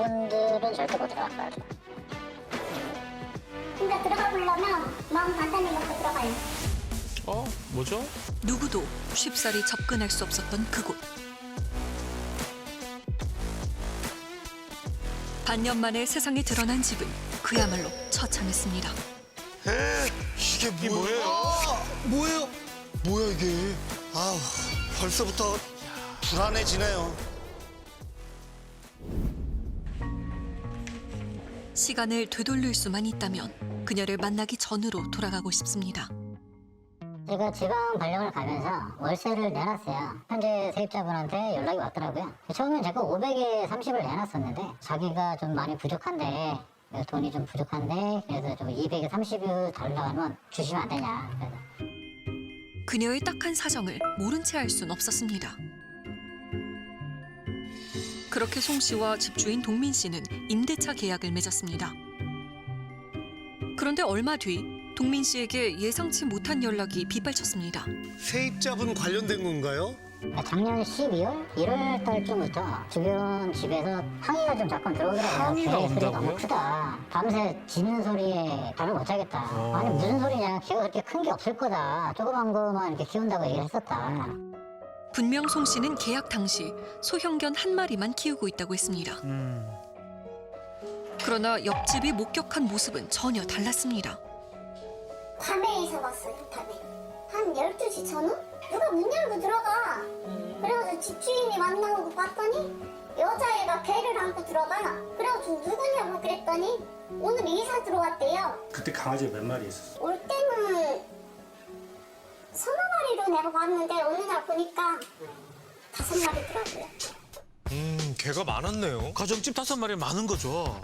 분들은 절대 못 들어갔어요. 근데 들어가 보려면 마음 단단히 먹고 들어가요. 뭐죠? 누구도 쉽사리 접근할 수 없었던 그곳. 반년 만에 세상에 드러난 집은 그야말로 처참했습니다. 이게 뭐예요? 뭐야 이게? 아우, 벌써부터 불안해지네요. 시간을 되돌릴 수만 있다면 그녀를 만나기 전으로 돌아가고 싶습니다. 제가 지방 발령을 가면서 월세를 내놨어요. 현재 세입자분한테 연락이 왔더라고요. 처음엔 제가 500에 30을 내놨었는데 자기가 좀 많이 부족한데 돈이 좀 부족한데 그래서 좀 200에 30을 달라면 주시면 안 되냐. 그래서. 그녀의 딱한 사정을 모른 채 할 순 없었습니다. 그렇게 송 씨와 집주인 동민 씨는 임대차 계약을 맺었습니다. 그런데 얼마 뒤 동민 씨에게 예상치 못한 연락이 빗발쳤습니다. 세입자분 관련된 건가요? 작년 12월, 1월 달쯤부터 주변 집에서 항의가 좀 자꾸 들어오더라고요. 항의가 개 소리 온다고요? 너무 크다. 밤새 짖는 소리에 잠을 못 자겠다. 아니 무슨 소리냐. 개가 그렇게 큰 게 없을 거다. 조그만 거만 이렇게 키운다고 얘기를 했었다. 분명 송 씨는 계약 당시 소형견 한 마리만 키우고 있다고 했습니다. 그러나 옆집이 목격한 모습은 전혀 달랐습니다. 밤에 이사 왔어요, 밤에. 한 12시 전후? 누가 문 열고 들어가. 그래가지고 집주인이 만나고 봤더니 여자애가 개를 안고 들어가. 그래가지고 누구냐고 그랬더니 오늘 이사 들어왔대요. 그때 강아지가 몇 마리 있었어? 올 때는 서너 마리로 내가 봤는데 어느 날 보니까 5마리더라고요. 개가 많았네요. 가정집 5마리 많은 거죠.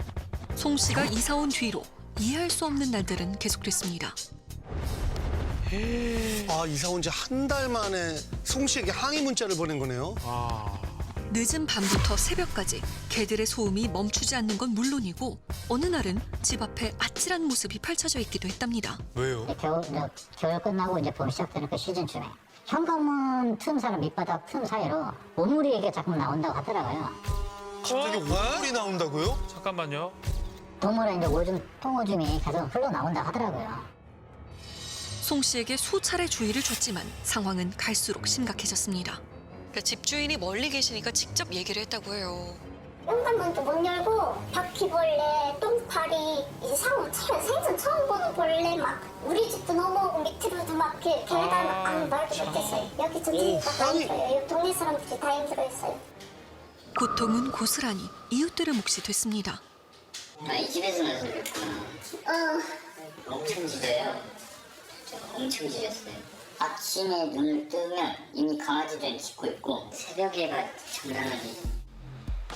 송 씨가 이사 온 뒤로 이해할 수 없는 날들은 계속됐습니다. 아, 이사 온 지 한 달 만에 송 씨에게 항의 문자를 보낸 거네요. 늦은 밤부터 새벽까지 개들의 소음이 멈추지 않는 건 물론이고 어느 날은 집 앞에 아찔한 모습이 펼쳐져 있기도 했답니다. 왜요? 겨울 끝나고 이제 봄 시작되는 그 시즌쯤에 현관문 틈 사이로 밑바닥 틈 사이로 오물이 이게 자꾸 나온다고 하더라고요. 갑자기 오물이 나온다고요? 잠깐만요. 동물의 이제 오줌, 똥오줌이 계속 흘러나온다고 하더라고요. 송 씨에게 수차례 주의를 줬지만 상황은 갈수록 심각해졌습니다. 집주인이 멀리 계시니까 직접 얘기를 했다고 해요. 현관문도 못 열고 바퀴벌레, 똥파리, 이제 생선 처음 보는 벌레 막 우리 집도 넘어오고 밑으로도 막 이렇게 계단 말도 못했어요. 여기저기 다 힘들어요. 여기 동네 사람들이 다 힘들어했어요. 고통은 고스란히 이웃들의 몫이 됐습니다. 이 집에서는 그렇구나. 엄청 짖어요. 엄청 짖었어요. 아침에 눈을 뜨면 이미 강아지들이 짖고 있고 새벽에가 장난하지.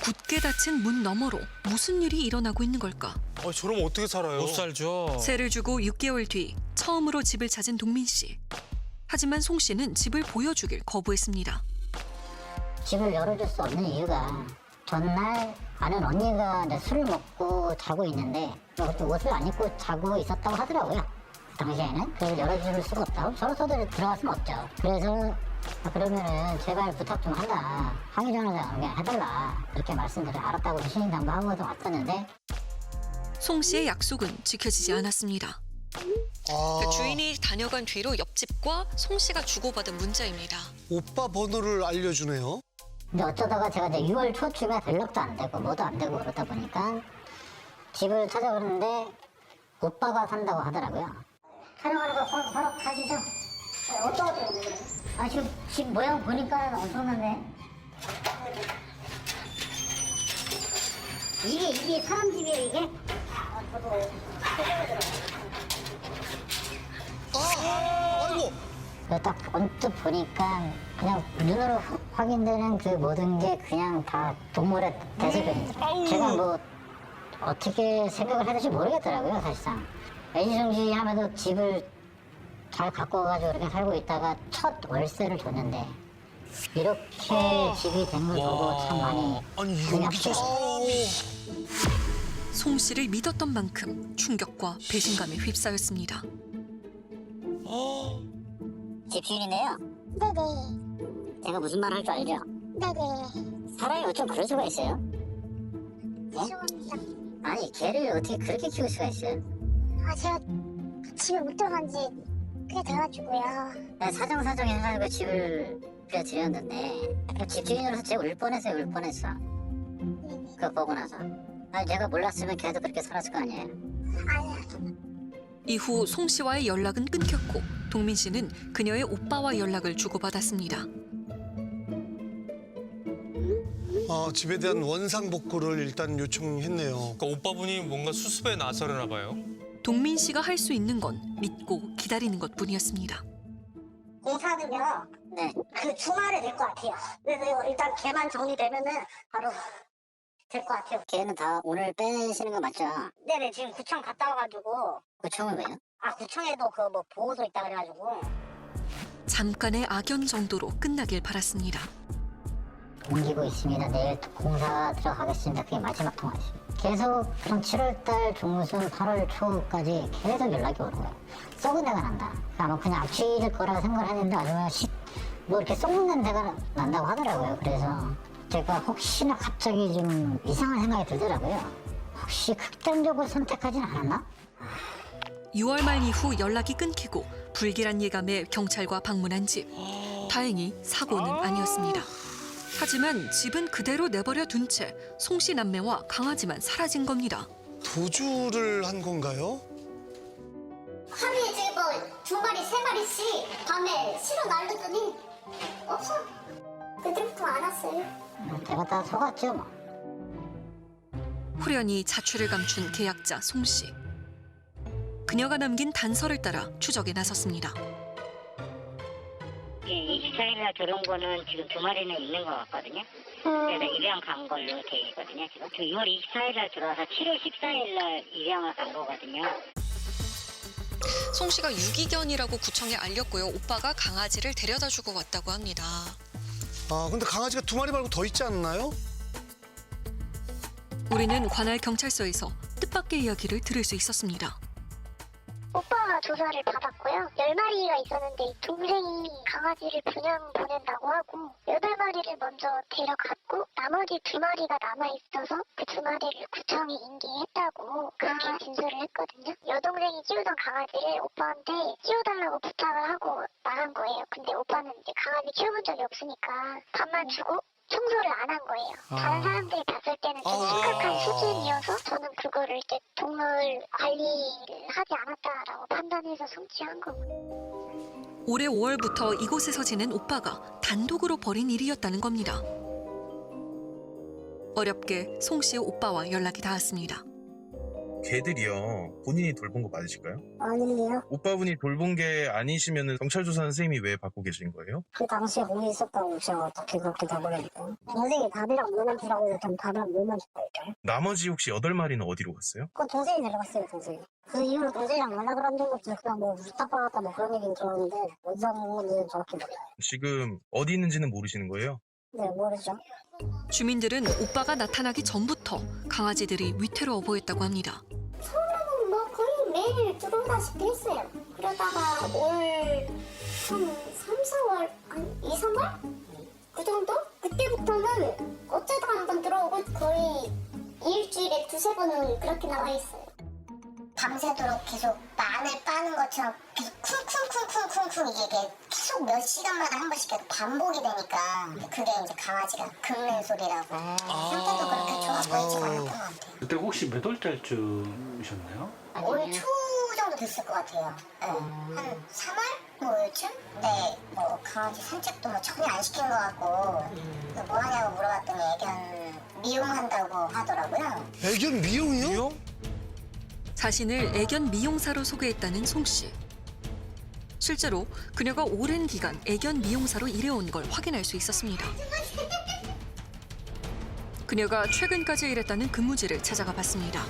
굳게 닫힌 문 너머로 무슨 일이 일어나고 있는 걸까? 저러면 어떻게 살아요? 못 살죠. 세를 주고 6개월 뒤 처음으로 집을 찾은 동민 씨. 하지만 송 씨는 집을 보여주길 거부했습니다. 집을 열어줄 수 없는 이유가 전날 아는 언니가 이제 술을 먹고 자고 있는데 그것도 옷을 안 입고 자고 있었다고 하더라고요. 당시에는 그걸 열어줄 수가 없다고 저로서도 들어갈 수는 없죠. 그래서 그러면은 제발 부탁 좀 한다. 항의 전화를 그냥 해달라. 이렇게 말씀드려 알았다고 신인당부하고도 왔었는데 송 씨의 약속은 지켜지지 않았습니다. 주인이 다녀간 뒤로 옆집과 송 씨가 주고받은 문자입니다. 오빠 번호를 알려주네요. 근데 어쩌다가 제가 이제 6월 초쯤에 연락도 안 되고 뭐도 안 되고 그러다 보니까 집을 찾아오는데 오빠가 산다고 하더라고요. 촬영하는 거 허락하시죠? 어떠세요? 지금 집 모양 보니까 엄청난데 이게 사람 집이에요 이게? 저도 아이고. 딱 언뜻 보니까 그냥 눈으로 확인되는 그 모든 게 그냥 다 동물의 대세변이더라고요. 제가 뭐 어떻게 생각을 해야 될지 모르겠더라고요 사실상. 애지중지 하면서 집을 잘 갖고 와가지고 이렇게 살고 있다가 첫 월세를 줬는데 이렇게 집이 된 걸 보고 참 많이 아니 여기서 사람이. 송 씨를 믿었던 만큼 충격과 배신감에 휩싸였습니다. 집주인인데요. 네네. 제가 무슨 말 할 줄 알죠? 네네. 사람이 어쩜 그럴 수가 있어요? 죄송합니다. 아니 개를 어떻게 그렇게 키울 수가 있어요? 아, 제가 집에 못 들어간 지 꽤 돼가지고요. 내가 사정사정 해가지고 집을 빌려드렸는데 그 집주인으로서 제가 울 뻔했어요. 울 뻔했어. 그거 보고 나서. 아니 내가 몰랐으면 걔도 그렇게 살았을 거 아니에요. 아니, 이후 송 씨와의 연락은 끊겼고 동민 씨는 그녀의 오빠와 연락을 주고받았습니다. 집에 대한 원상복구를 일단 요청했네요. 그러니까 오빠분이 뭔가 수습에 나서려나 봐요. 동민 씨가 할 수 있는 건 믿고 기다리는 것뿐이었습니다. 공사는요, 네. 그 주말에 될 것 같아요. 그래서 일단 걔만 정리되면은 바로 될 것 같아요. 걔는 다 오늘 빼시는 거 맞죠? 네네, 지금 구청 갔다 와가지고, 구청은 왜요? 구청에도 그 뭐 보호소 있다 그래가지고. 잠깐의 악연 정도로 끝나길 바랐습니다. 옮기고 있습니다. 내일 공사 들어가겠습니다. 그게 마지막 통화였어요. 계속 그럼 7월달 중순 8월 초까지 계속 연락이 오는 거예요. 썩은 데가 난다. 아마 그냥 악취일 거라고 생각을 했는데 아주 뭐 이렇게 썩는 데가 난다고 하더라고요. 그래서 제가 혹시나 갑자기 좀 이상한 생각이 들더라고요. 혹시 극단적으로 선택하진 않았나? 6월 말 이후 연락이 끊기고 불길한 예감에 경찰과 방문한 집. 다행히 사고는 아니었습니다. 하지만 집은 그대로 내버려 둔 채 송 씨 남매와 강아지만 사라진 겁니다. 도주를 한 건가요? 하루에 지금 뭐 2마리, 3마리씩 밤에 실어 날르더니 없어. 그때부터 안 왔어요. 제가 다 속았죠 뭐. 후련히 자취를 감춘 계약자 송 씨. 그녀가 남긴 단서를 따라 추적에 나섰습니다. 24일날 들어온 거는 지금 2마리는 있는 것 같거든요. 그래서 입양 간 걸로 돼 있거든요. 지금 6월 24일날 들어와서 7월 14일날 입양을 간 거거든요. 송 씨가 유기견이라고 구청에 알렸고요. 오빠가 강아지를 데려다주고 왔다고 합니다. 근데 강아지가 2마리 말고 더 있지 않나요? 우리는 관할 경찰서에서 뜻밖의 이야기를 들을 수 있었습니다. 오빠가 조사를 받았고요. 10마리가 있었는데 동생이 강아지를 분양 보낸다고 하고 8마리를 먼저 데려갔고 나머지 2마리가 남아있어서 그 2마리를 구청에 인계했다고 그렇게 진술을 했거든요. 여동생이 키우던 강아지를 오빠한테 키워달라고 부탁을 하고 나간 거예요. 근데 오빠는 이제 강아지 키워본 적이 없으니까 밥만 주고 청소를 안 한 거예요. 다른 사람들이 봤을 때는 좀 심각한 수준이어서 저는 그거를 이제 동물 관리를 하지 않았다라고 판단해서 송치한 거고. 올해 5월부터 이곳에서 지낸 오빠가 단독으로 벌인 일이었다는 겁니다. 어렵게 송 씨의 오빠와 연락이 닿았습니다. 개들이요. 본인이 돌본 거 맞으실까요? 아니에요. 오빠분이 돌본 게 아니시면 경찰 조사 선생님이 왜 받고 계신 거예요? 그 당시에 몸이 있었다고 제가 어떻게 그렇게 답을했어요. 동생이 밥이랑 물만 주라고 해서 전 밥이랑 물만 줬다 했죠. 나머지 혹시 8마리는 어디로 갔어요? 그건 동생이 데려갔어요, 동생이. 그 이후로 동생이랑 연락을 한 적이 없어요. 그냥 뭐 부탁 받았다 뭐 그런 얘기는 들었는데 어디서 온 건지는 정확히 몰라요. 지금 어디 있는지는 모르시는 거예요? 네, 모르죠. 주민들은 오빠가 나타나기 전부터 강아지들이 위태로워 보였다고 합니다. 처음에는 뭐 거의 매일 들어오다시피 했어요. 그러다가 올 한 3, 4월, 한 2, 3월? 그 정도? 그때부터는 어쩌다 한번 들어오고 거의 일주일에 2, 3번은 그렇게 나와 있어요. 밤새도록 계속 마늘 빠는 것처럼 계속 쿵쿵쿵쿵쿵쿵 이게 계속 몇 시간마다 한 번씩 계속 반복이 되니까 그게 이제 강아지가 긁는 소리라고 상태도 그렇게 좋아 보이지가 않았던 것 같아요. 그때 혹시 몇 월달쯤이셨나요? 올 초 정도 됐을 것 같아요. 네. 한 3월? 뭐 요즘? 네, 뭐 강아지 산책도 뭐 전혀 안 시킨 것 같고 뭐 하냐고 물어봤더니 애견 미용한다고 하더라고요. 애견 미용이요? 자신을 애견 미용사로 소개했다는 송 씨. 실제로 그녀가 오랜 기간 애견 미용사로 일해온 걸 확인할 수 있었습니다. 그녀가 최근까지 일했다는 근무지를 찾아가 봤습니다.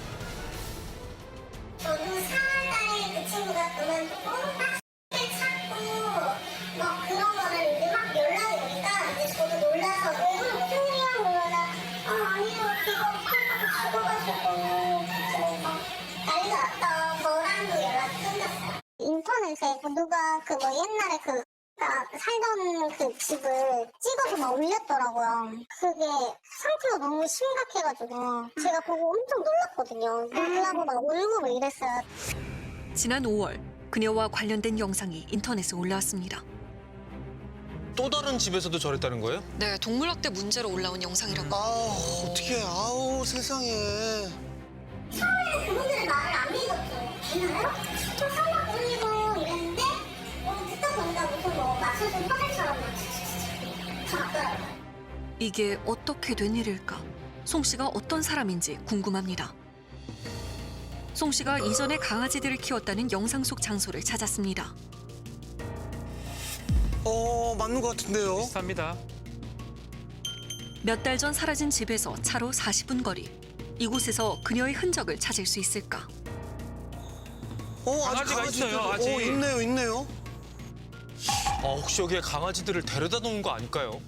저도 4월달에 그 친구가 그만두고 빡을 찾고 막 그런 거를 막 연락이 오니까 이제 저도 놀라서 무슨 일이야 그러다 아니요 그거 팔다가 죽어가지고 막 난리가 났다. 저랑도 연락 끊겼어요. 인터넷에 누가 그 뭐 옛날에 그 제가 살던 그 집을 찍어서 막 올렸더라고요. 그게 상태가 너무 심각해가지고 제가 보고 엄청 놀랐거든요. 놀라고 막 울고 막 이랬어요. 지난 5월 그녀와 관련된 영상이 인터넷에 올라왔습니다. 또 다른 집에서도 저랬다는 거예요? 네, 동물학대 문제로 올라온 영상이라고. 어떡해. 아우, 세상에. 처음에는 그분들의 말을 안 믿었죠. 괜찮아요? 저 설마 울리고 이랬는데 듣다 보니까 무슨 뭐 맞춰준 화살처럼 잡더라고요. 이게 어떻게 된 일일까? 송 씨가 어떤 사람인지 궁금합니다. 송 씨가 이전에 강아지들을 키웠다는 영상 속 장소를 찾았습니다. 맞는 것 같은데요. 비슷합니다. 몇 달 전 사라진 집에서 차로 40분 거리. 이곳에서 그녀의 흔적을 찾을 수 있을까? 아직 강아지가 있어요, 아직. 있네요. 혹시 여기에 강아지들을 데려다 놓은 거 아닐까요?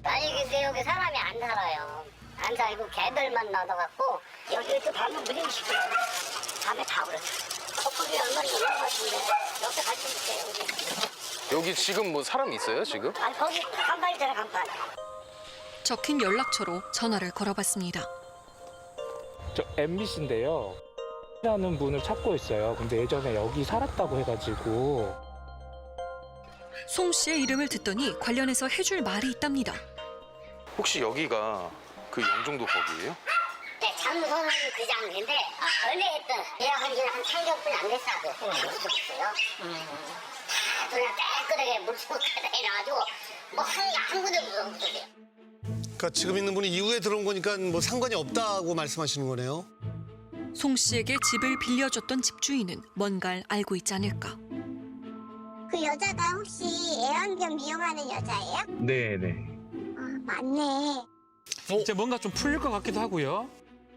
아니 근데 여기 사람이 안 살아요. 안 살고 개들만 나눠갖고 여기 또 밤에 무림시켜요. 밤에 다 그랬어. 거북이 얼마나 있는 것 같은데 옆에 같이 있어요 여기. 여기 지금 뭐 사람 있어요, 지금? 아니 거기 간판 있잖아 간판. 적힌 연락처로 전화를 걸어봤습니다. 저 MBC인데요. 라는 분을 찾고 있어요. 근데 예전에 여기 살았다고 해가지고. 송 씨의 이름을 듣더니 관련해서 해줄 말이 있답니다. 혹시 여기가 그 영종도 거기예요? 네, 장소는 그 장소인데 원래 했던 예약한 지는 한 3개월뿐이 안 됐어요. 없어요. 다 그냥 깨끗하게 물속에다 해놔가지고 뭐 한 군데도 없어요. 그러니까 지금 있는 분이 이후에 들어온 거니까 뭐 상관이 없다고 말씀하시는 거네요. 송 씨에게 집을 빌려줬던 집주인은 뭔가를 알고 있지 않을까? 그 여자가 혹시 애완견 미용하는 여자예요? 네네. 맞네. 이제 뭔가 좀 풀릴 것 같기도 하고요.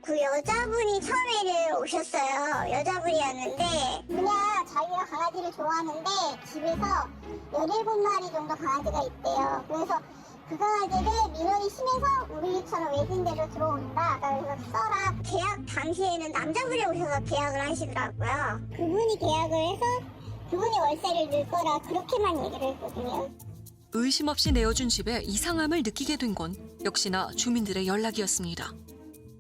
그 여자분이 처음에는 오셨어요. 여자분이었는데 그냥 자기가 강아지를 좋아하는데 집에서 17마리 정도 강아지가 있대요. 그래서 그 강아지를 민원이 심해서 우리 집처럼 외진데로 들어온다. 그래서 써라. 계약 당시에는 남자분이 오셔서 계약을 하시더라고요. 그분이 계약을 해서 그분이 월세를 낼 거라 그렇게만 얘기를 했거든요. 의심 없이 내어준 집에 이상함을 느끼게 된 건 역시나 주민들의 연락이었습니다.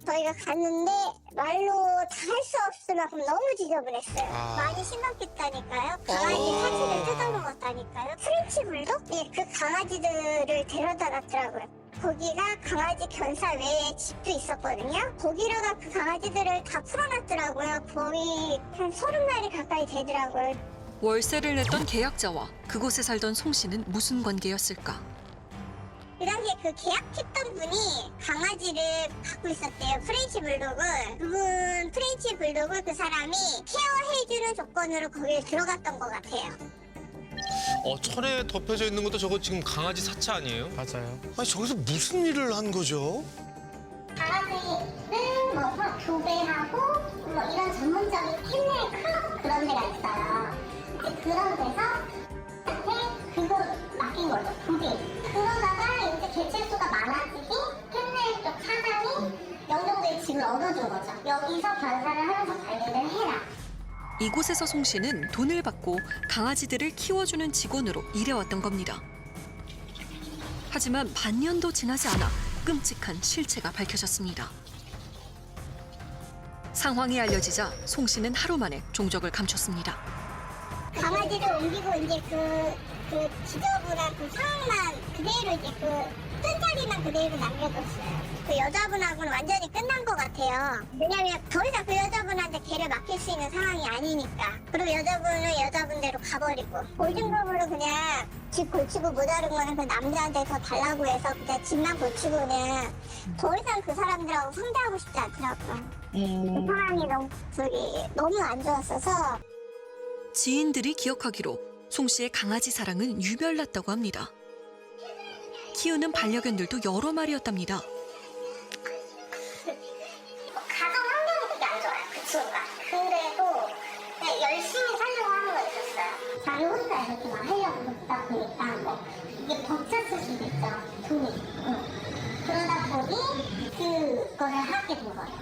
저희가 갔는데 말로 다 할 수 없을 만큼 너무 지저분했어요. 많이 심각했다니까요. 강아지 사진을 뜯어먹었다니까요. 프렌치 불독? 예, 그 강아지들을 데려다 놨더라고요. 거기가 강아지 견사 외에 집도 있었거든요. 거기다가 그 강아지들을 다 풀어놨더라고요. 거의 한 30마리 가까이 되더라고요. 월세를 냈던 계약자와 그곳에 살던 송 씨는 무슨 관계였을까? 그 당시에 그 계약했던 분이 강아지를 갖고 있었대요. 프렌치 불독을. 그분 프렌치 불독을 그 사람이 케어해주는 조건으로 거기에 들어갔던 것 같아요. 천에 덮여져 있는 것도 저거 지금 강아지 사체 아니에요? 맞아요. 아니 저기서 무슨 일을 한 거죠? 강아지를 뭐 교배하고 뭐 이런 전문적인 캔넬 클럽 그런 데가 있어요. 이제 그런 데서 그거 맡긴 거죠. 교배. 그러다가 이제 개체수가 많아지기 캔넬 쪽 사장이 영종도의 집을 얻어준 거죠. 여기서 변사를 하면서 관리를 해라. 이곳에서 송 씨는 돈을 받고 강아지들을 키워주는 직원으로 일해왔던 겁니다. 하지만 반년도 지나지 않아 끔찍한 실체가 밝혀졌습니다. 상황이 알려지자 송 씨는 하루 만에 종적을 감췄습니다. 강아지를 옮기고 이제 그 지저분한 그 상황만 그대로 이제 그 뜬 자리만 그대로 남겨뒀어요. 그 여자분하고는 완전히 끝난 것 같아요. 왜냐면 더 이상 그 여자분한테 개를 맡길 수 있는 상황이 아니니까. 그리고 여자분은 여자분대로 가버리고 보증금으로 그냥 집 고치고 모자른 거는 그 남자한테 더 달라고 해서 그냥 집만 고치고는 더 이상 그 사람들하고 상대하고 싶지 않더라고요. 그 상황이 너무 안 좋았어서. 지인들이 기억하기로 송 씨의 강아지 사랑은 유별났다고 합니다. 키우는 반려견들도 여러 마리였답니다. 가정 환경이 되게 안 좋아요, 그 친구가. 그래도 그냥 열심히 살려고 하는 거 있었어요. 자기 혼자 이렇게 막 하려고 그러다 보니까 뭐 이게 벅찼을 수도 있죠, 돈이. 그러다 보니 그거를 하게 된 거예요.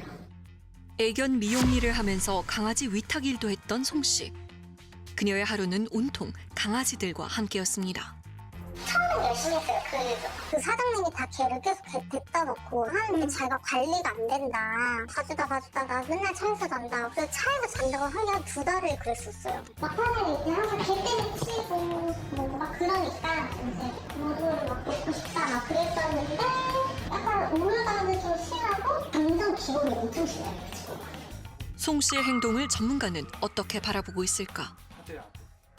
애견 미용 일을 하면서 강아지 위탁 일도 했던 송 씨. 그녀의 하루는 온통 강아지들과 함께였습니다. 굉장히 심했어요. 그 사장님이 다 걔를 계속 됐다 놓고 하는데 자기가 관리가 안 된다. 봐주다가 맨날 차에서 잔다. 그래서 차에서 잔다고 하면 2달을 그랬었어요. 막판에 이제 항상 걔 때문에 치고 막 그러니까 이제 모두를 막 먹고 싶다 막 그랬었는데 약간 우울감도 좀 심하고 감정 기복이 엄청 심해요. 송 씨의 행동을 전문가는 어떻게 바라보고 있을까?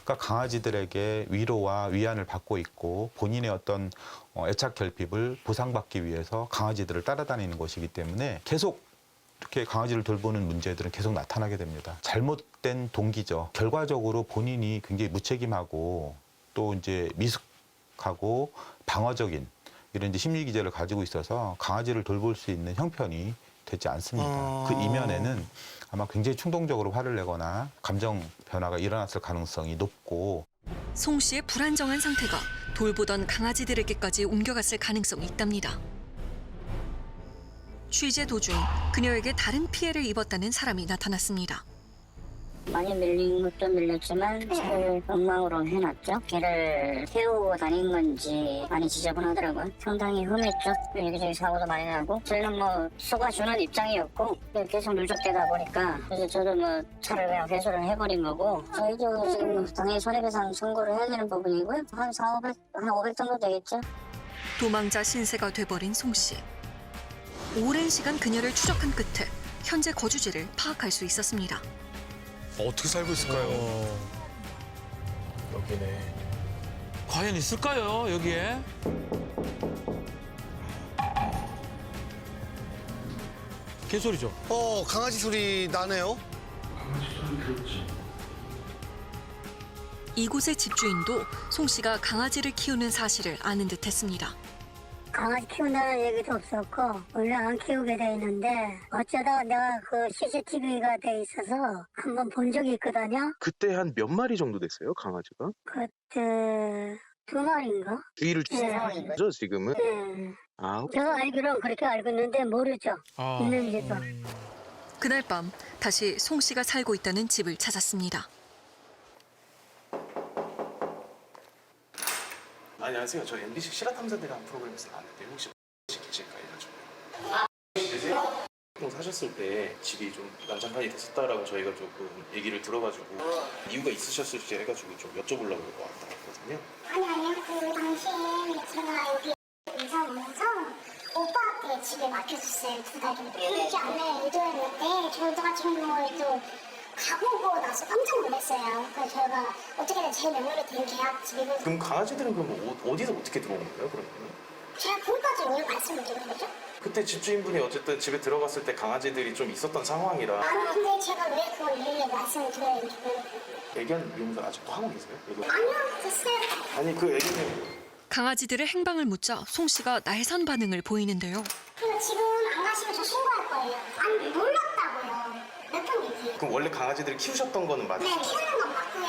그러니까 강아지들에게 위로와 위안을 받고 있고 본인의 어떤 애착 결핍을 보상받기 위해서 강아지들을 따라다니는 것이기 때문에 계속 이렇게 강아지를 돌보는 문제들은 계속 나타나게 됩니다. 잘못된 동기죠. 결과적으로 본인이 굉장히 무책임하고 또 이제 미숙하고 방어적인 이런 이제 심리 기제를 가지고 있어서 강아지를 돌볼 수 있는 형편이 되지 않습니다. 그 이면에는 아마 굉장히 충동적으로 화를 내거나 감정 변화가 일어났을 가능성이 높고 송 씨의 불안정한 상태가 돌보던 강아지들에게까지 옮겨갔을 가능성이 있답니다. 취재 도중 그녀에게 다른 피해를 입었다는 사람이 나타났습니다. 많이 밀린 것도 밀렸지만 차를 엉망으로 해놨죠. 걔를 태우고 다닌 건지 많이 지저분하더라고요. 상당히 험했죠. 여기저기 사고도 많이 나고 저희는 뭐 속아주는 입장이었고 계속 누적되다 보니까 그래서 저도 뭐 차를 그냥 회수를 해버린 거고 저희도 지금 당연히 손해배상 청구를 해야 되는 부분이고요. 한 500 정도 되겠죠. 도망자 신세가 돼버린 송 씨. 오랜 시간 그녀를 추적한 끝에 현재 거주지를 파악할 수 있었습니다. 어떻게 살고 있을까요? 여기네. 과연 있을까요, 여기에? 개소리죠. 강아지 소리 나네요. 이곳의 집주인도 송 씨가 강아지를 키우는 사실을 아는 듯했습니다. 강아지 키운다는 얘기도 없었고 원래 안 키우게 돼 있는데 어쩌다가 내가 그 CCTV가 돼 있어서 한번 본 적이 있거든요. 그때 한 몇 마리 정도 됐어요, 강아지가? 그때 2마리인가? 주의를 네. 주시는 거죠, 지금은? 네. 아, 제가 알기로는 그렇게 알고 있는데 모르죠. 있는지도. 그날 밤 다시 송 씨가 살고 있다는 집을 찾았습니다. 안녕하세요. 저 MBC 실화탐사대라는 프로그램에서 나왔는데 혹시 시키실까 해가지고. 사셨을 때 집이 좀 난장판이 됐었다라고 저희가 조금 얘기를 들어가지고 이유가 있으셨을지 해가지고 좀 여쭤보려고 왔거든요. 아니요. 그 당시에 제가 여기 이사 오면서 오빠한테 집에 맡겨줬어요. 2달. 그렇게 안에 의도했는데 저 같은 경우에 또 가보고 나서 깜짝 놀랐어요. 그래서 저희가 어떻게든 제 명의로 된 계약집이고. 그럼 강아지들은 그럼 어디서 어떻게 들어오는 거예요, 그러면? 제가 그것까지 이유 말씀을 드린 거죠? 그때 집주인분이 어쨌든 집에 들어갔을 때 강아지들이 좀 있었던 상황이라. 아니 근데 제가 왜 그걸 일일이 말씀을 드려야 되는지 모르겠어요. 애견 미용사 아직도 하고 계세요? 아니요, 됐어요. 아니 그 애견 강아지들의 행방을 묻자 송 씨가 날선 반응을 보이는데요. 그리고 지금 안 가시면 저 신고할 거예요. 아니 몰랐다고요. 몇 번 얘기해요. 그럼 원래 강아지들을 키우셨던 거는 맞으세요? 네, 키우는 건 맞고요.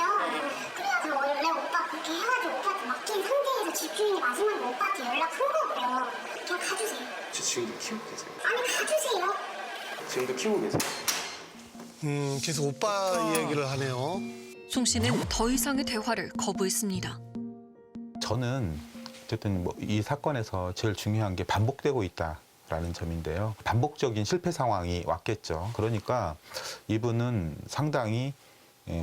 그래서 원래 오빠 그렇게 해가지고 오빠한테 맡긴 상태에서 집주인이 마지막에 오빠한테 연락한 거고요. 그냥 가주세요. 지금도 키우고 계세요? 아니 가주세요. 지금도 키우고 계세요? 계속 오빠 얘기를 하네요. 송 씨는 더 이상의 대화를 거부했습니다. 저는 어쨌든 이 사건에서 제일 중요한 게 반복되고 있다라는 점인데요. 반복적인 실패 상황이 왔겠죠. 그러니까 이분은 상당히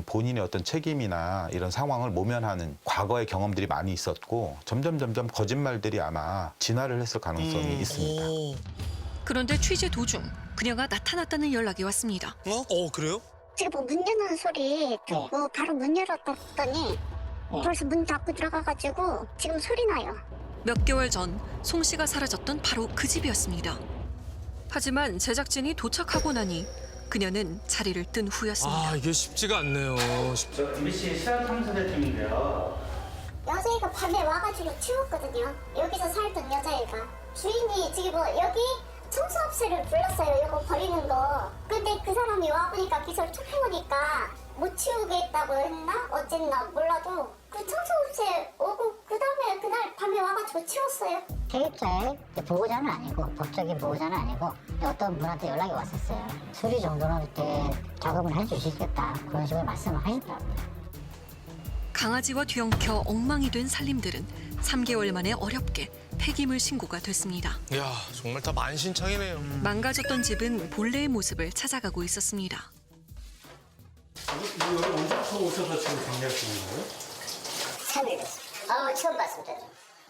본인의 어떤 책임이나 이런 상황을 모면하는 과거의 경험들이 많이 있었고 점점 거짓말들이 아마 진화를 했을 가능성이 있습니다. 그런데 취재 도중 그녀가 나타났다는 연락이 왔습니다. 그래요? 지금 뭐 문 여는 소리 듣고 바로 문 열었더니 벌써 문 닫고 들어가가지고 지금 소리 나요. 몇 개월 전 송 씨가 사라졌던 바로 그 집이었습니다. 하지만 제작진이 도착하고 나니 그녀는 자리를 뜬 후였습니다. 이게 쉽지가 않네요. 저 MBC 실화탐사대 팀인데요. 여자애가 밤에 와가지고 치웠거든요. 여기서 살던 여자애가. 주인이 지금 뭐 여기 청소업체를 불렀어요. 이거 버리는 거. 근데 그 사람이 와보니까 기사를 툭 해보니까 못 치우겠다고 했나? 어쨌나 몰라도 그 청소업체 오고 그 다음에 그날 밤에 와가지고 치웠어요. 세입자의 보호자는 아니고 법적인 보호자는 아니고 어떤 분한테 연락이 왔었어요. 수리 정도는 이렇게 작업을 해주시겠다 그런 식으로 말씀을 하시더라고요. 강아지와 뒤엉켜 엉망이 된 살림들은 3개월 만에 어렵게 폐기물 신고가 됐습니다. 야 정말 다 만신창이네요. 망가졌던 집은 본래의 모습을 찾아가고 있었습니다. 이거 언제부터 오셔서 지금 정리하시는 거예요? 3일 됐어요. 처음 봤습니다.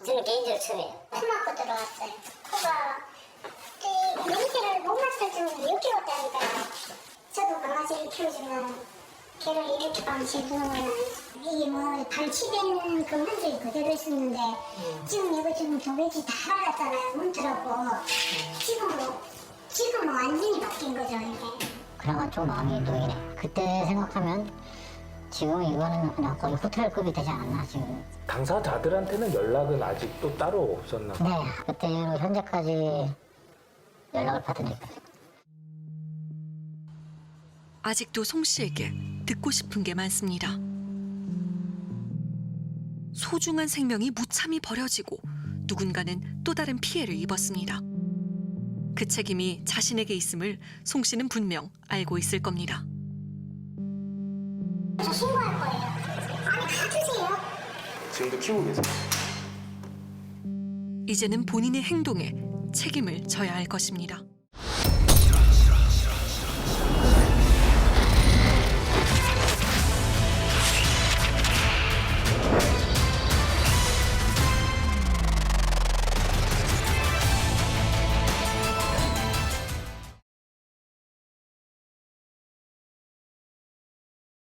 저는 개인적으로 처음이에요. 코 맞고 들어왔어요. 코가 모기를 못 맞을 정도로 6개월짜리니까요. 저도 강아지를 키워주면 걔를 이렇게 방치해 두는 건 아니죠. 이게 뭐 방치되는 그 흔적이 그대로 있었는데 지금 이거 지금 도배지 다 발랐잖아요. 문틀하고 지금은 완전히 바뀐 거죠 이게. 그나마 좀 마음이 놓이네. 그때 생각하면 지금 이거는 그냥 거의 호텔급이 되지 않았나 지금. 당사자들한테는 연락은 아직도 따로 없었나 봐요. 네, 그때 이후로 현재까지 연락을 받은 적이 없어요. 아직도 송 씨에게 듣고 싶은 게 많습니다. 소중한 생명이 무참히 버려지고 누군가는 또 다른 피해를 입었습니다. 그 책임이 자신에게 있음을 송 씨는 분명 알고 있을 겁니다. 저 신고할 거예요. 아니 가주세요. 지금도 키우고 계세요? 이제는 본인의 행동에 책임을 져야 할 것입니다.